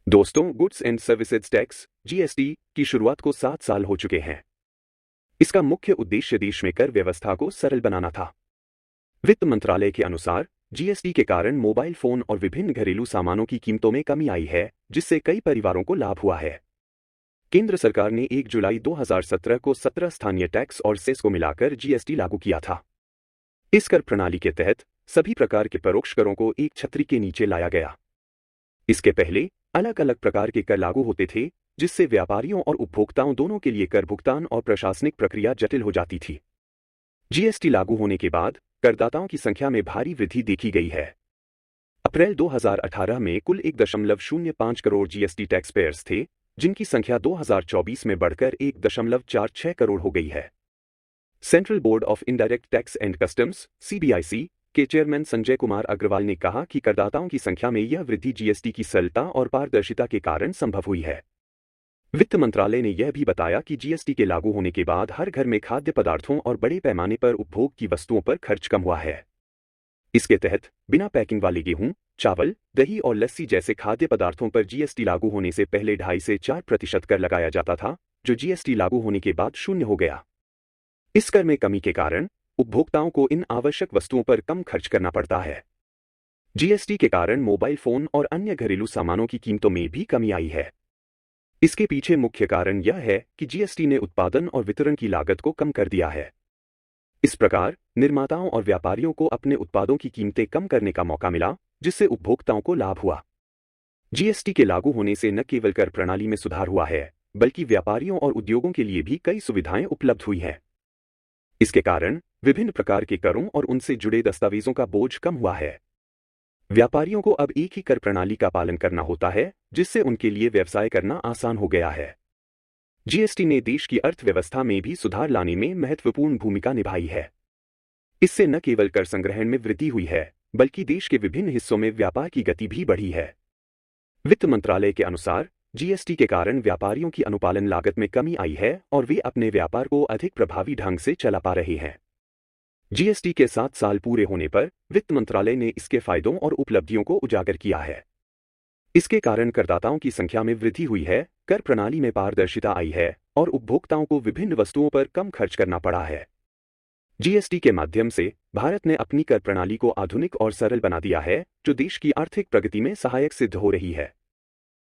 दोस्तों, goods and services tax GST की शुरुआत को 7 साल हो चुके हैं। इसका मुख्य उद्देश्य देश में कर व्यवस्था को सरल बनाना था। वित्त मंत्रालय के अनुसार जीएसटी के कारण मोबाइल फोन और विभिन्न घरेलू सामानों की कीमतों में कमी आई है, जिससे कई परिवारों को लाभ हुआ है। केंद्र सरकार ने 1 जुलाई 2017 को 17 स्थानीय टैक्स और सेस को मिलाकर जीएसटी लागू किया था। इस कर प्रणाली के तहत सभी प्रकार के परोक्ष करों को एक छतरी के नीचे लाया गया। इसके पहले अलग अलग प्रकार के कर लागू होते थे, जिससे व्यापारियों और उपभोक्ताओं दोनों के लिए कर भुगतान और प्रशासनिक प्रक्रिया जटिल हो जाती थी। जीएसटी लागू होने के बाद करदाताओं की संख्या में भारी वृद्धि देखी गई है। अप्रैल 2018 में कुल 1.05 करोड़ जीएसटी टैक्स पेयर्स थे, जिनकी संख्या 2024 में बढ़कर 1.46 करोड़ हो गई है। Central board of indirect tax and customs (CBIC) के चेयरमैन संजय कुमार अग्रवाल ने कहा कि करदाताओं की संख्या में यह वृद्धि जीएसटी की सरलता और पारदर्शिता के कारण संभव हुई है। वित्त मंत्रालय ने यह भी बताया कि जीएसटी के लागू होने के बाद हर घर में खाद्य पदार्थों और बड़े पैमाने पर उपभोग की वस्तुओं पर खर्च कम हुआ है। इसके तहत बिना पैकिंग वाले गेहूं, चावल, दही और लस्सी जैसे खाद्य पदार्थों पर जीएसटी लागू होने से पहले 2.5 से 4% कर लगाया जाता था, जो जीएसटी लागू होने के बाद शून्य हो गया। इस कर में कमी के कारण उपभोक्ताओं को इन आवश्यक वस्तुओं पर कम खर्च करना पड़ता है। जीएसटी के कारण मोबाइल फोन और अन्य घरेलू सामानों की कीमतों में भी कमी आई है। इसके पीछे मुख्य कारण यह है कि जीएसटी ने उत्पादन और वितरण की लागत को कम कर दिया है। इस प्रकार निर्माताओं और व्यापारियों को अपने उत्पादों की कीमतें कम करने का मौका मिला, जिससे उपभोक्ताओं को लाभ हुआ। जीएसटी के लागू होने से न केवल कर प्रणाली में सुधार हुआ है, बल्कि व्यापारियों और उद्योगों के लिए भी कई सुविधाएं उपलब्ध हुई हैं। इसके कारण विभिन्न प्रकार के करों और उनसे जुड़े दस्तावेजों का बोझ कम हुआ है। व्यापारियों को अब एक ही कर प्रणाली का पालन करना होता है, जिससे उनके लिए व्यवसाय करना आसान हो गया है। जीएसटी ने देश की अर्थव्यवस्था में भी सुधार लाने में महत्वपूर्ण भूमिका निभाई है। इससे न केवल कर संग्रहण में वृद्धि हुई है, बल्कि देश के विभिन्न हिस्सों में व्यापार की गति भी बढ़ी है। वित्त मंत्रालय के अनुसार जीएसटी के कारण व्यापारियों की अनुपालन लागत में कमी आई है और वे अपने व्यापार को अधिक प्रभावी ढंग से चला पा रहे हैं। जीएसटी के 7 साल पूरे होने पर वित्त मंत्रालय ने इसके फायदों और उपलब्धियों को उजागर किया है। इसके कारण करदाताओं की संख्या में वृद्धि हुई है, कर प्रणाली में पारदर्शिता आई है और उपभोक्ताओं को विभिन्न वस्तुओं पर कम खर्च करना पड़ा है। जीएसटी के माध्यम से भारत ने अपनी कर प्रणाली को आधुनिक और सरल बना दिया है, जो देश की आर्थिक प्रगति में सहायक सिद्ध हो रही है।